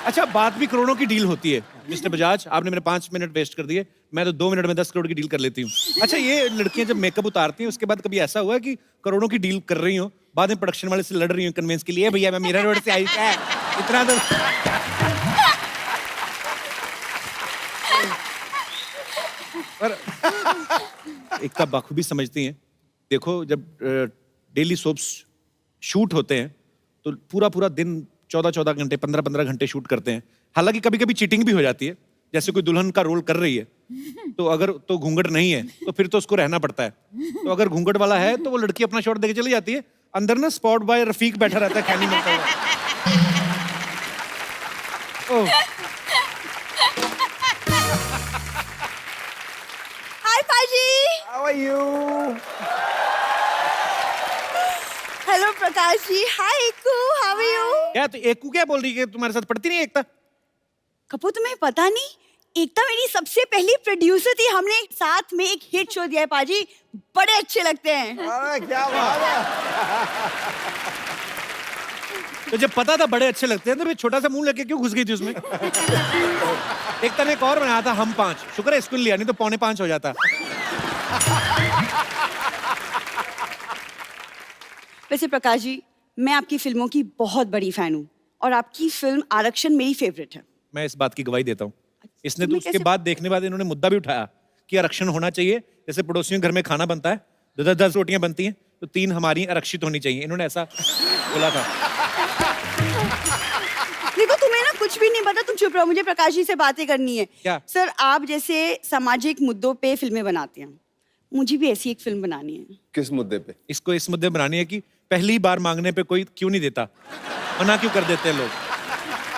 अच्छा, बात भी करोड़ों की डील होती है। मिस्टर बजाज, आपने मेरे 5 मिनट वेस्ट कर दिए, मैं तो 2 मिनट में 10 करोड़ की डील कर लेती हूँ। अच्छा, ये लड़कियां जब मेकअप उतारती हैं उसके बाद कभी ऐसा हुआ है कि करोड़ों की डील कर रही हो, बाद में प्रोडक्शन वाले से लड़ रही हूँ कन्वेंस के लिए, भैया मैं मीरा रोड से आई है, इतना तो पर एकता बखूबी समझती हैं। देखो, जब डेली सोप्स शूट होते हैं तो पूरा पूरा दिन 14-14 घंटे, 15-15 घंटे शूट करते हैं। हालांकि कभी कभी चीटिंग भी हो जाती है, जैसे कोई दुल्हन का रोल कर रही है तो अगर तो घूंघट नहीं है तो फिर तो उसको रहना पड़ता है, तो अगर घूंघट वाला है तो वो लड़की अपना शॉट देके चली जाती है। अंदर ना स्पॉट बॉय रफीक बैठा रहता है खैनी में। ओह, हाय पाजी। How are you? Hello Prakash ji. हाय एकू, हाउ आर यू? क्या तो एकू क्या बोल रही है? तुम्हारे साथ पढ़ती नहीं है एकता? कपूर, तुम्हें पता नहीं, एकता मेरी सबसे पहली प्रोड्यूसर थी। हमने साथ में एक हिट शो दिया है पाजी, बड़े अच्छे लगते हैं। अरे क्या बात है। तो जब पता था बड़े अच्छे लगते हैं तो फिर छोटा सा मुंह लेके क्यों घुस गई थी उसमें? एकता ने एक और बनाया था, हम 5। शुक्र है स्कूल लिया, नहीं तो 4:45 हो जाता। वैसे प्रकाश जी, मैं आपकी फिल्मों की बहुत बड़ी फैन हूँ और आपकी फिल्म आरक्षण मेरी फेवरेट है। मैं इस बात की गवाही देता हूँ। इसने तो तुम्हें उसके कैसे- बाद देखने बाद इन्होंने मुद्दा भी उठाया कि आरक्षण होना चाहिए। जैसे पड़ोसियों के घर में खाना बनता है, 10 रोटियां बनती हैं तो 3 हमारी आरक्षित होनी चाहिए, इन्होंने ऐसा बोला था। देखो, तुम्हें ना कुछ भी नहीं पता, तुम चुप रहो, मुझे प्रकाश जी से बातें करनी है। क्या? सर, आप जैसे सामाजिक मुद्दों पे फिल्में बनाते हैं, मुझे भी ऐसी एक फिल्म बनानी है। किस मुद्दे पे? इसको इस मुद्दे बनानी है कि पहली बार मांगने पे कोई क्यों नहीं देता, मना क्यों कर देते हैं लोग।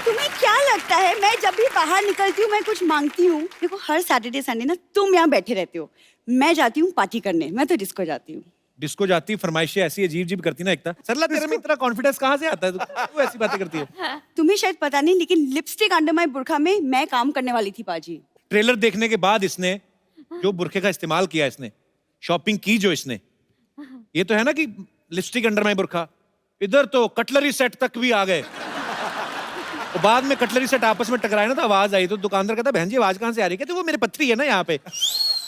तुम्हें क्या लगता है मैं जब भी बाहर निकलती हूँ मैं कुछ मांगती हूँ? देखो, हर सैटरडे संडे ना तुम यहाँ बैठे रहते हो, मैं जाती हूँ पार्टी करने, मैं तो डिस्को जाती हूँ। डिस्को जाती, फरमाइशें ऐसी अजीब अजीब करती ना एकता। सरला, तेरे में इतना कॉन्फिडेंस कहाँ से आता है? तू ऐसी बातें करती है। तुम्हें शायद पता नहीं, लेकिन लिपस्टिक अंडर माय बुरखा में मैं काम करने वाली थी पाजी। ट्रेलर देखने के बाद इसने जो बुरखे का इस्तेमाल किया, इसने शॉपिंग की जो इसने, ये तो है ना कि लिपस्टिक अंडर माय बुरखा, इधर तो कटलरी सेट तक भी आ गए। और बाद में कटलरी सेट आपस में टकराए ना तो आवाज आई, तो दुकानदार कहता बहन जी आवाज कहाँ से आ रही है? कहते वो मेरे पत्थरी है ना यहाँ पे।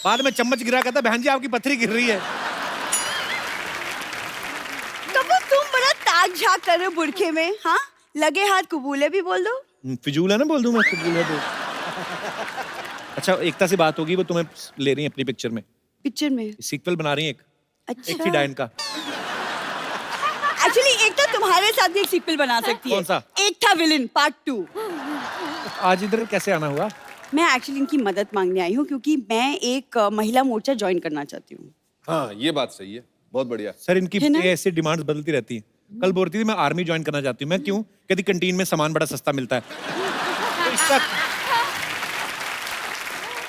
बाद में चम्मच गिरा, कहता बहन जी आपकी पत्थरी गिर रही है। कब तुम बड़ा ताक झाक कर रहे हो बुरखे में? हाँ, लगे हाथ कबूले भी बोल दो। फिजूल है ना, बोल दूं मैं फिजूल है तो। अच्छा, एकता से बात होगी, वो तुम्हें ले रही है अपनी पिक्चर में, पिक्चर में। सीक्वल बना रही है एक अच्छा। एक थी डायन का। एक्चुअली एक तो तुम्हारे साथ भी एक सीक्वल बना सकती है। कौन सा? एक था विलन पार्ट 2। आज इधर कैसे आना हुआ? मैं एक्चुअली इनकी मदद मांगने आई हूँ क्योंकि मैं एक महिला मोर्चा ज्वाइन करना चाहती हूँ। हाँ, ये बात सही है, बहुत बढ़िया। सर इनकी है ना? ये ऐसे डिमांड्स बदलती रहती हैं। कल बोल रही थी मैं आर्मी ज्वाइन करना चाहती हूँ। मैं क्यों? कहती कैंटीन में सामान बड़ा सस्ता मिलता है। तो इसका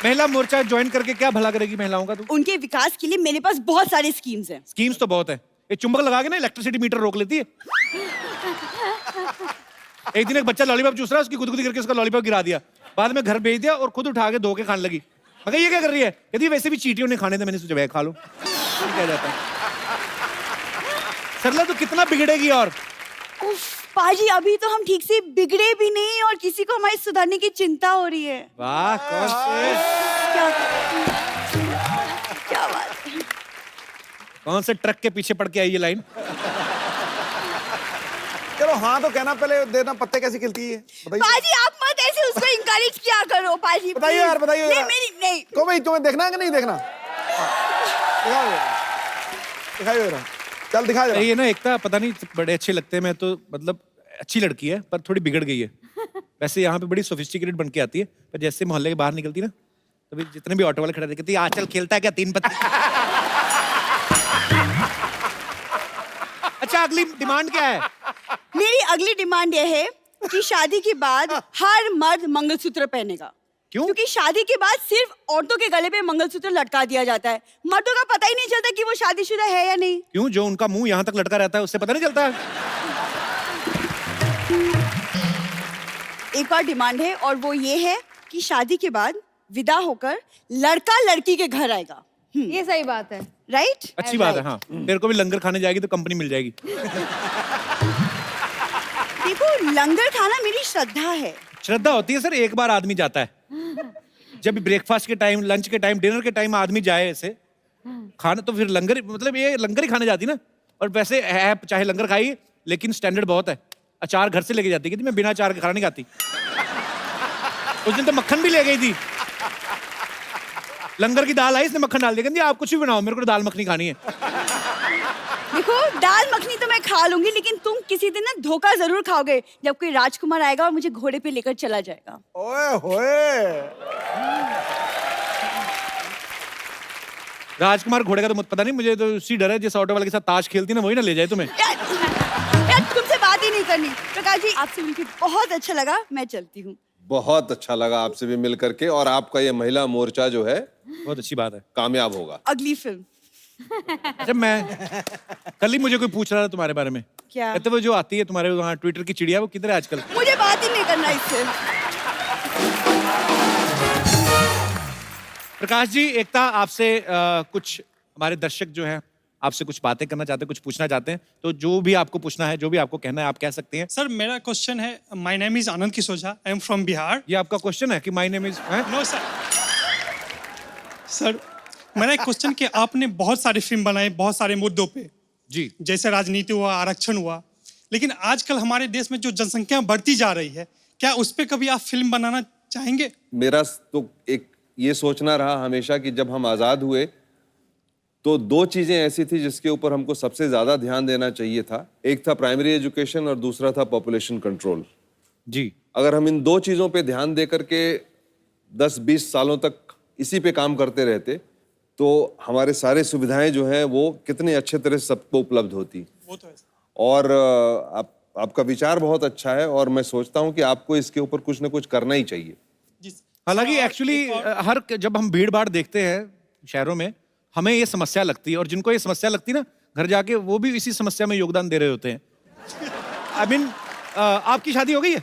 महिला मोर्चा ज्वाइन करके क्या भला करेगी महिलाओं का? तू उनके विकास के लिए मेरे पास बहुत सारे स्कीम्स हैं। स्कीम्स तो बहुत है। ये चुंबक लगा के ना इलेक्ट्रिसिटी मीटर रोक लेती है। एक दिन एक बच्चा लॉलीपॉप चूस रहा है, उसकी गुदगुदी करके उसका लॉलीपॉप गिरा दिया, बाद में घर भेज दिया और खुद उठा के धो के खाने लगी। मगर ये क्या कर रही है? कहती वैसे भी चींटियों ने खाने थे, मैंने सोचा वह खा लो। ये क्या जाता है? सरला तो कितना बिगड़ेगी। और उफ, पाजी अभी तो हम ठीक से बिगड़े भी नहीं और किसी को हमारी सुधारने की चिंता हो रही है। वाह, कौन से क्या क्या बात है। कौन से ट्रक के पीछे पड़ के आई ये लाइन? चलो हाँ तो कहना पहले देना, पत्ते कैसी खिलती है बताइए। पाजी आप मत ऐसे उसको इंकरेज किया करो पाजी। बताइए यार, बताइए नहीं यार। मेरी नहीं। को भाई तुम्हें देखना है कि नहीं देखना? दिखाओ दिखाइए जरा, चल दिखा जरा। ये ना एकता पता नहीं बड़े अच्छे लगते हैं। मैं तो मतलब अच्छी लड़की है पर थोड़ी बिगड़ गई है। वैसे यहाँ पे बड़ी सोफिस्टिकेटेड बन के आती है, पर जैसे मोहल्ले के बाहर निकलती ना, तभी जितने भी ऑटो वाले खड़े रहते हैं, आचल खेलता है क्या 3 पत्ती? अच्छा, अगली डिमांड क्या है? मेरी अगली डिमांड यह है कि शादी के बाद हर मर्द मंगलसूत्र पहनेगा। क्यों? क्योंकि शादी के बाद सिर्फ औरतों के गले पे मंगलसूत्र लटका दिया जाता है, मर्दों का पता ही नहीं चलता कि वो शादीशुदा है या नहीं। क्यों? जो उनका मुंह यहाँ तक लटका रहता है उससे पता नहीं चलता है? एक और डिमांड है और वो ये है कि शादी के बाद विदा होकर लड़का लड़की के घर आएगा। ये सही बात है। राइट? अच्छी बात है। हाँ, तेरे को भी लंगर खाने जाएगी तो कंपनी मिल जाएगी। देखो, लंगर खाना मेरी श्रद्धा है। श्रद्धा होती है सर, एक बार आदमी जाता है। जब ब्रेकफास्ट के टाइम, लंच के टाइम, डिनर के टाइम आदमी जाए ऐसे खाना, तो फिर लंगर, मतलब ये लंगर ही खाने जाती ना। और वैसे है चाहे लंगर खाई, लेकिन स्टैंडर्ड बहुत है। अचार घर से लेके जाती है, मैं बिना अचार के खाना नहीं खाती। उस दिन तो मक्खन भी ले गई थी। लंगर की दाल आई, इसने मक्खन डाल दिया, कहती आप कुछ भी बनाओ, मेरे को दाल मखनी खानी है। देखो, दाल मखनी तो मैं खा लूंगी, लेकिन तुम किसी दिन ना धोखा जरूर खाओगे जब कोई राजकुमार आएगा और मुझे घोड़े पे लेकर चला जाएगा। ओए होए, राजकुमार घोड़े का तो मुझे पता नहीं, मुझे तो उसी डर है जिस ऑटो वाले के साथ ताश खेलती ना, वही ना ले जाए तुम्हें। यार तुमसे बात ही नहीं करनी। प्रकाश जी, आपसे मिलकर बहुत अच्छा लगा, मैं चलती हूँ। बहुत अच्छा लगा आपसे भी मिल करके, और आपका ये महिला मोर्चा जो है बहुत अच्छी बात है। कामयाब होगा। अगली फिल्म जब मैं कल ही मुझे कोई पूछ रहा था तुम्हारे बारे में, क्या? कहते वो जो आती है तुम्हारे वहाँ ट्विटर की चिड़िया, वो किधर है आजकल? मुझे बात ही नहीं करना इससे। प्रकाश जी, एकता आपसे कुछ हमारे दर्शक जो हैं आपसे कुछ बातें करना चाहते हैं, कुछ पूछना चाहते हैं, तो जो भी आपको पूछना है, जो भी आपको कहना है, आप कह सकते हैं। सर मेरा क्वेश्चन है, my name is Anand Kisoja, I am from Bihar. ये आपका क्वेश्चन है कि my name is? No sir. Sir मेरा एक क्वेश्चन कि आपने बहुत सारी फिल्म बनाई बहुत सारे मुद्दों पे, जी, जैसे राजनीति हुआ, आरक्षण हुआ, लेकिन आजकल हमारे देश में जो जनसंख्या बढ़ती जा रही है, क्या उस पर कभी आप फिल्म बनाना चाहेंगे? मेरा तो एक ये सोचना रहा हमेशा कि जब हम आज़ाद हुए तो 2 चीज़ें ऐसी थी जिसके ऊपर हमको सबसे ज़्यादा ध्यान देना चाहिए था। एक था प्राइमरी एजुकेशन और दूसरा था पॉपुलेशन कंट्रोल। जी, अगर हम इन 2 चीज़ों पे ध्यान दे करके 10-20 सालों तक इसी पे काम करते रहते तो हमारे सारे सुविधाएं जो हैं वो कितने अच्छे तरह से सबको उपलब्ध होती। वो तो है सर। और आपका विचार बहुत अच्छा है और मैं सोचता हूँ कि आपको इसके ऊपर कुछ ना कुछ करना ही चाहिए। जी। हालांकि और एक्चुअली एक और- हर जब हम भीड़ भाड़ देखते हैं शहरों में, हमें ये समस्या लगती है, और जिनको ये समस्या लगती है ना, घर जाके वो भी इसी समस्या में योगदान दे रहे होते हैं। आई मीन, आपकी शादी हो गई है?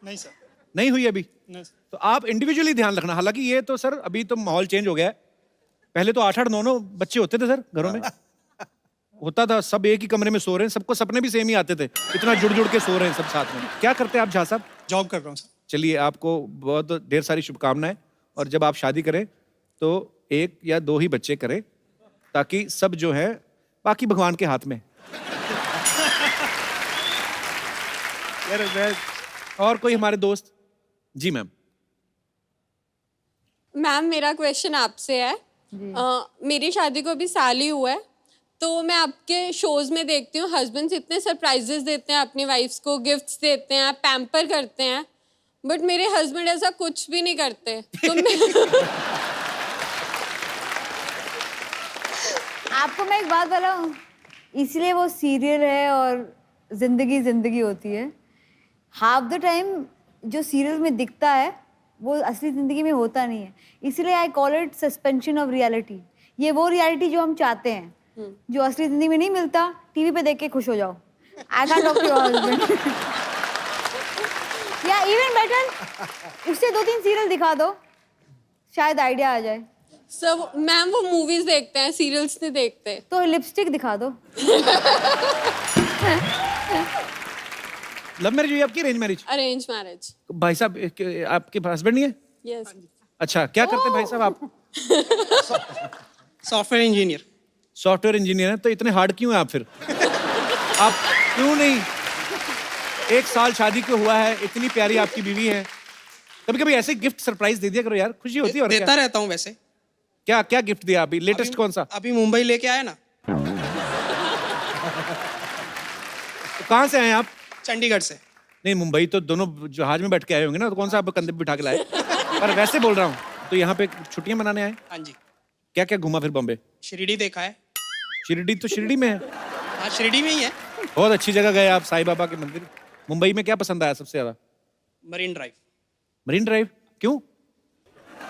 नहीं सर, नहीं हुई अभी? नहीं सर। तो आप इंडिविजुअली ध्यान रखना। हालांकि ये तो सर अभी तो माहौल चेंज हो गया है। पहले तो 8-8, 9-9 बच्चे होते थे सर घरों में। होता था सब एक ही कमरे में सो रहे हैं, सबको सपने भी सेम ही आते थे, इतना जुड़ जुड़ के सो रहे हैं सब साथ में। क्या करते हैं आप झा साहब? जॉब कर रहा हूँ सर। चलिए, आपको बहुत ढेर सारी शुभकामनाएं, और जब आप शादी करें तो 1 या 2 ही बच्चे करें, ताकि सब जो है बाकी भगवान के हाथ में। यार, और कोई हमारे दोस्त? जी मैम। मैम मेरा क्वेश्चन आपसे है। मेरी शादी को अभी साल ही हुआ है, तो मैं आपके शोज में देखती हूँ हस्बैंड्स इतने सरप्राइजेस देते हैं अपनी वाइफ्स को, गिफ्ट्स देते हैं, पैम्पर करते हैं, बट मेरे हस्बैंड ऐसा कुछ भी नहीं करते। तो आपको मैं एक बात बताऊं, इसलिए वो सीरियल है और जिंदगी जिंदगी होती है। हाफ द टाइम जो सीरियल में दिखता है वो असली जिंदगी में होता नहीं है, इसलिए I call it suspension of reality. ये वो रियलिटी जो हम चाहते हैं, जो असली जिंदगी में नहीं मिलता, टीवी पे देख के खुश हो जाओ। I can talk to your husband या इवन बेटर उससे 2-3 सीरियल दिखा दो, शायद आइडिया आ जाए। सब मैम वो मूवीज देखते हैं, सीरियल्स नहीं देखते। तो लिपस्टिक दिखा दो। लव मैरिज हुई आपकी, अरेंज मैरिज? Arrange marriage. भाई साहब आपके हस्बैंड नहीं है? यस। अच्छा, क्या करते हैं भाई साहब आप? Software engineer. सॉफ्टवेयर इंजीनियर है, तो इतने हार्ड क्यों हैं आप फिर? आप क्यों नहीं, 1 साल शादी को हुआ है, इतनी प्यारी आपकी बीवी है, कभी कभी ऐसे गिफ्ट सरप्राइज दे दिया करो यार, खुशी होती है। और देता रहता हूँ वैसे। क्या क्या गिफ्ट दिया अभी लेटेस्ट? कौन सा? अभी मुंबई लेके आया ना। तो कहाँ से आए आप? चंडीगढ़ से। नहीं, मुंबई तो दोनों जहाज में बैठ के आए होंगे ना, तो कौन सा आप कंधे पे बिठा के लाए? पर वैसे बोल रहा हूँ, तो यहाँ पे छुट्टियां मनाने आए? हाँ जी। क्या क्या घूमा फिर बॉम्बे? शिरडी देखा है। शिरडी तो शिरडी में है। हाँ, शिरडी में ही है। बहुत अच्छी जगह गए आप, साईं बाबा के मंदिर। मुंबई में क्या पसंद आया सबसे ज्यादा? Marine drive. मरीन ड्राइव क्यों?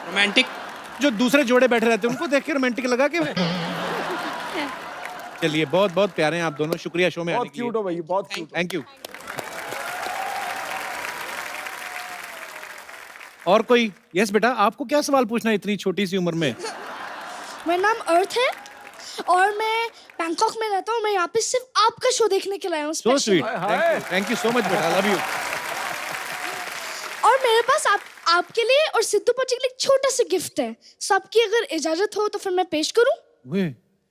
रोमांटिक। जो दूसरे जोड़े बैठे रहते हैं उनको देख के रोमांटिक लगा के? चलिए, बहुत बहुत प्यारे हैं आप दोनों, शुक्रिया शो में आने बहुत के लिए। क्यूट हो भाई, बहुत क्यूट। Thank you. और कोई? यस बेटा, आपको क्या सवाल पूछना है इतनी छोटी सी उम्र में? मेरा नाम अर्थ है और मैं बैंकॉक में रहता हूँ। मैं यहाँ पे सिर्फ आपका शो देखने के लिए आया हूँ। सो special। Sweet, thank you so much बेटा, लव यू। और मेरे पास आपके लिए और सिद्धू पाजी के लिए एक छोटा सा गिफ्ट है। सबकी अगर इजाजत हो तो फिर मैं पेश करूं?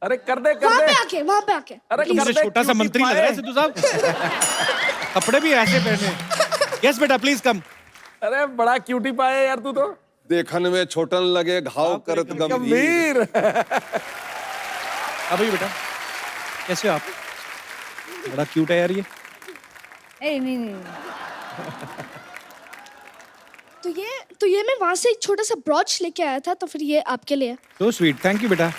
अरे कर दे वहाँ पे आके, वहाँ पे आके। अरे तो मुझे कर दे, छोटा सा क्यूटी मंत्री लग रहा है पाए। सिद्धू साहब। कपड़े भी ऐसे पहने। यस बेटा, प्लीज कम। अरे बड़ा क्यूटी पाए यार तू तो। देखने में छोटन लगे, घाव करत गंभीर। गंभीर। अभी बेटा, कैसे हो आप? बड़ा क्यूट है यार ये। नहीं। तो ये मैं वहाँ से एक छोटा सा ब्रॉच लेके आया था, तो फिर ये आपके लिए। सो स्वीट, थैंक यू बेटा।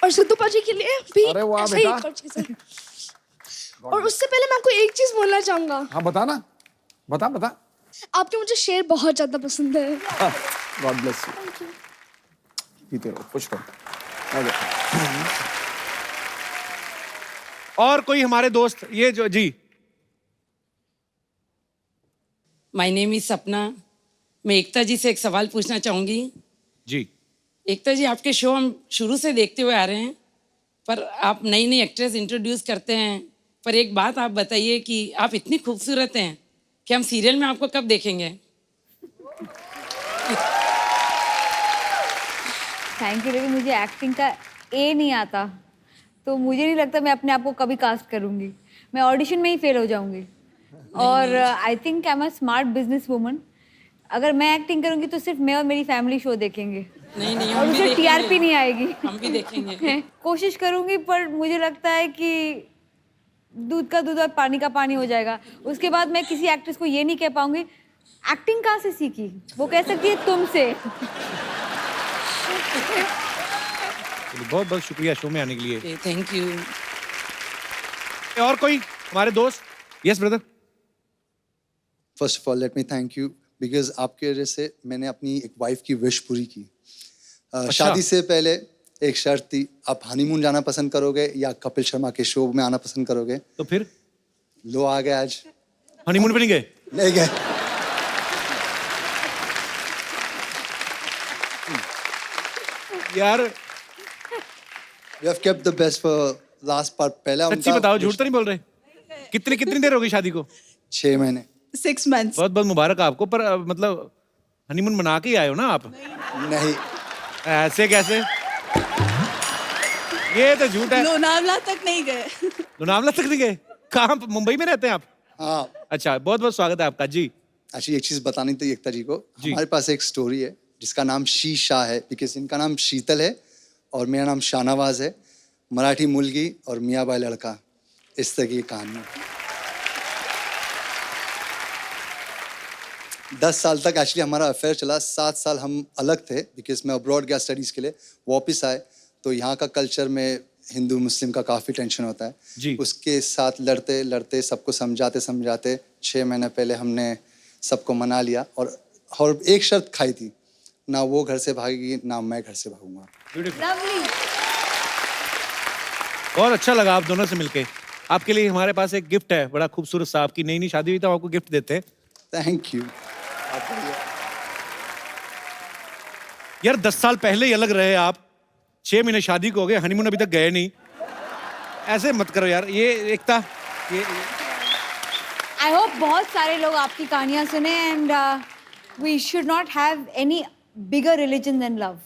और सिद्धू पाजी के लिए भी अरे वाह ऐसा ही बेटा। एक और चीज़ है। और उससे पहले मैं आपको एक चीज बोलना चाहूंगा। हाँ बता ना, बता। आपके मुझे शेर बहुत ज्यादा पसंद है। God bless you. पीते रहो, खुश रहो। आ जाओ। और कोई हमारे दोस्त? ये जो जी। माय नेम इज सपना। मैं एकता जी से एक सवाल पूछना चाहूंगी। जी। एकता जी, आपके शो हम शुरू से देखते हुए आ रहे हैं, पर आप नई नई एक्ट्रेस इंट्रोड्यूस करते हैं, पर एक बात आप बताइए कि आप इतनी खूबसूरत हैं कि हम सीरियल में आपको कब देखेंगे? थैंक यू, लेकिन मुझे एक्टिंग का ए नहीं आता, तो मुझे नहीं लगता मैं अपने आप को कभी कास्ट करूँगी। मैं ऑडिशन में ही फेल हो जाऊँगी। और I think I am a smart business woman. अगर मैं एक्टिंग करूँगी तो सिर्फ मैं और मेरी फैमिली शो देखेंगे। नहीं, और हम भी उसे देखेंगे। टीआरपी नहीं आएगी। हम भी देखेंगे। कोशिश करूँगी, पर मुझे लगता है कि दूध का दूध और पानी का पानी हो जाएगा। उसके बाद मैं किसी एक्ट्रेस को ये नहीं कह पाऊंगी एक्टिंग कहाँ से सीखी, वो कह सकती है तुमसे। बहुत बहुत शुक्रिया शो में आने के लिए। Thank you. और कोई हमारे दोस्त? Yes brother. First of all let me thank you, because आपके वजह से मैंने अपनी एक वाइफ की विश पूरी की। शादी से पहले एक शर्त थी, आप हनीमून जाना पसंद करोगे या कपिल शर्मा के शो में आना पसंद करोगे? तो फिर लो आ गए आज। हनीमून पे नहीं गए? नहीं गए। यार We have kept the best for last part। पहला सच्ची बताओ, झूठ तो नहीं बोल रहे? कितनी देर हो गई शादी को? 6 महीने। 6 months। बहुत बहुत मुबारक आपको। पर मतलब हनीमून मना के ही आए हो ना आप? नहीं। ऐसे कैसे? ये तो झूठ है। लोनावला तक नहीं गए। लोनावला तक नहीं गए? कहाँ, मुंबई में रहते हैं आप? हाँ। अच्छा, बहुत बहुत स्वागत है आपका जी। एक्चुअली एक चीज़ बतानी थी एकता जी को। हमारे पास एक स्टोरी है जिसका नाम शी शाह है, बिकॉज इनका नाम शीतल है और मेरा नाम शाहनवाज है। मराठी मुलगी और मियाँ बाई लड़का, इस तरह की कहानी है। 10 साल तक एक्चुअली हमारा अफेयर चला। 7 साल हम अलग थे बिकॉज मैं अब्रॉड गया स्टडीज़ के लिए। वापस आए तो यहाँ का कल्चर में हिंदू मुस्लिम का काफ़ी टेंशन होता है जी। उसके साथ लड़ते लड़ते सबको समझाते समझाते 6 महीने पहले हमने सबको मना लिया और एक शर्त खाई थी, ना वो घर से भागेगी ना मैं घर से भागूंगा। लवली। बहुत अच्छा लगा आप दोनों से मिलके। आपके लिए हमारे पास एक गिफ्ट है, बड़ा खूबसूरत सा। आपकी नई नई शादी हुई तो आपको गिफ्ट देते हैं। Thank you. यार 10 साल पहले ही अलग रहे आप, 6 महीने शादी को हो गए, हनीमून अभी तक गए नहीं। ऐसे मत करो यार। ये एकता, ये आई होप बहुत सारे लोग आपकी कहानियां सुने and we should not have any bigger religion than love.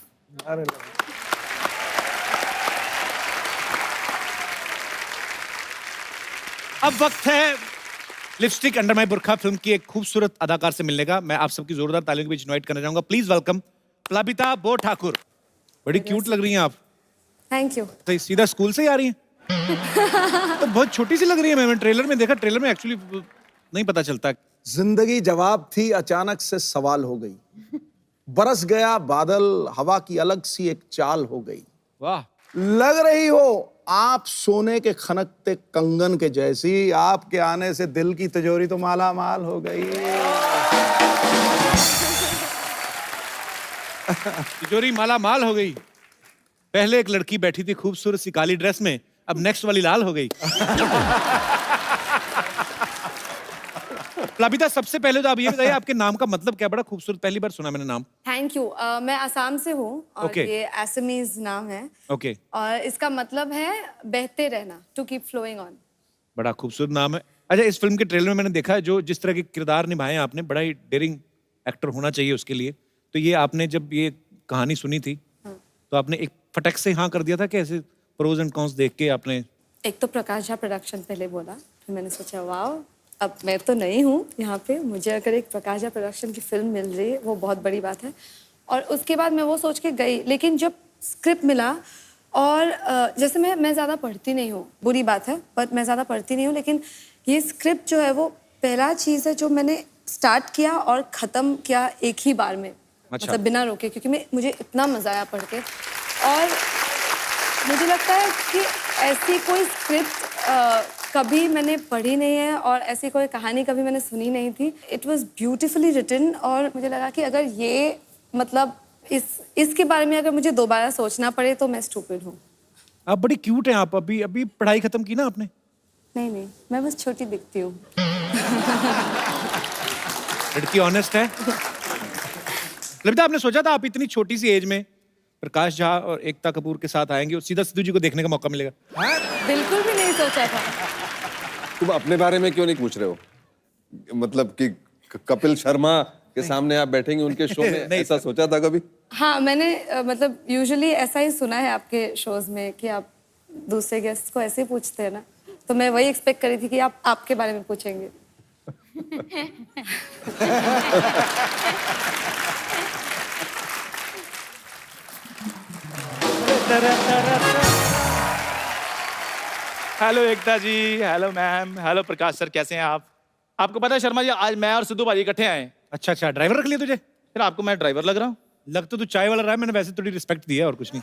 अब वक्त है lipstick under my burkha film की एक खूबसूरत अदाकार से मिलने का। मैं आप सबकी जोरदार तालियों के बीच इनवाइट करना चाहूंगा। प्लीज वेलकम प्लाबिता बो ठाकुर। बड़ी क्यूट लग रही हैं आप। Thank you. तो सीधा स्कूल से ही आ रही हैं? तो बहुत छोटी सी लग रही है। मैंने ट्रेलर में देखा, ट्रेलर में एक्चुअली नहीं पता चलता। जिंदगी जवाब थी, अचानक से सवाल हो गई। बरस गया बादल, हवा की अलग सी एक चाल हो गई। वाह। लग रही हो आप सोने के खनकते कंगन के जैसी, आपके आने से दिल की तिजोरी तो माला माल हो गई। तिजोरी माला माल हो गई। पहले एक लड़की बैठी थी खूबसूरत सी काली ड्रेस में, अब नेक्स्ट वाली लाल हो गई। प्लाबिता, सबसे पहले तो आप ये बताइए आपके नाम का मतलब क्या? बड़ा खूबसूरत, पहली बार सुना मैंने नाम। Thank you. मैं असम से हूँ और Okay. ये असमीज नाम है ओके। और इसका मतलब है बहते रहना, टू कीप फ्लोइंग ऑन। बड़ा खूबसूरत नाम है। अच्छा, इस फिल्म के ट्रेलर में मैंने देखा है जो जिस तरह के किरदार निभाए आपने, बड़ा ही डेयरिंग एक्टर होना चाहिए उसके लिए। तो ये आपने जब ये कहानी सुनी थी तो आपने एक फटक से हाँ कर दिया था कि ऐसे प्रोज एंड कॉन्स देख के आपने? एक तो प्रकाश झा प्रोडक्शन पहले बोला, फिर मैंने सोचा वाह, अब मैं तो नहीं हूँ यहाँ पे, मुझे अगर एक प्रकाश झा प्रोडक्शन की फिल्म मिल रही है वो बहुत बड़ी बात है। और उसके बाद मैं वो सोच के गई, लेकिन जब स्क्रिप्ट मिला और जैसे मैं ज़्यादा पढ़ती नहीं हूँ, बुरी बात है, बट मैं ज़्यादा पढ़ती नहीं हूँ, लेकिन ये स्क्रिप्ट जो है वो पहला चीज़ है जो मैंने स्टार्ट किया और ख़त्म किया एक ही बार में। अच्छा। मतलब बिना रोके, क्योंकि मुझे इतना मज़ा आया पढ़ के। और मुझे लगता है कि ऐसी कोई स्क्रिप्ट कभी मैंने पढ़ी नहीं है और ऐसी कोई कहानी कभी मैंने सुनी नहीं थी। इट वॉज ब्यूटिफुली रिटन और मुझे लगा कि अगर ये मतलब इसके बारे में अगर मुझे दोबारा सोचना पड़े तो मैं स्टूपिड हूँ। आप बड़ी क्यूट हैं। आप अभी अभी पढ़ाई खत्म की ना आपने? नहीं, मैं बस छोटी दिखती हूँ। लड़की ऑनेस्ट है। ललिता, आपने सोचा था आप इतनी छोटी सी एज में प्रकाश झा और एकता कपूर के साथ आएंगे और सीधा सिद्धू जी को देखने का मौका मिलेगा? बिल्कुल भी नहीं सोचा था। तुम अपने बारे में क्यों नहीं पूछ रहे हो? मतलब कि कपिल शर्मा के सामने आप बैठेंगे उनके शो में, ऐसा सोचा था कभी? हाँ, मैंने मतलब यूजुअली ऐसा ही सुना है आपके शोज में कि आप दूसरे गेस्ट को ऐसे ही पूछते हैं ना, तो मैं वही एक्सपेक्ट करी थी कि आप आपके बारे में पूछेंगे। हेलो एकता जी, हेलो मैम, हेलो प्रकाश सर, कैसे हैं आप? आपको पता है शर्मा जी, आज मैं और सिद्धू भाजी इकट्ठे आए हैं। अच्छा अच्छा, ड्राइवर रख लिया तुझे? फिर आपको मैं ड्राइवर लग रहा हूँ? लग तो तू चाय वाला रहा है, मैंने वैसे थोड़ी रिस्पेक्ट दी है और कुछ नहीं।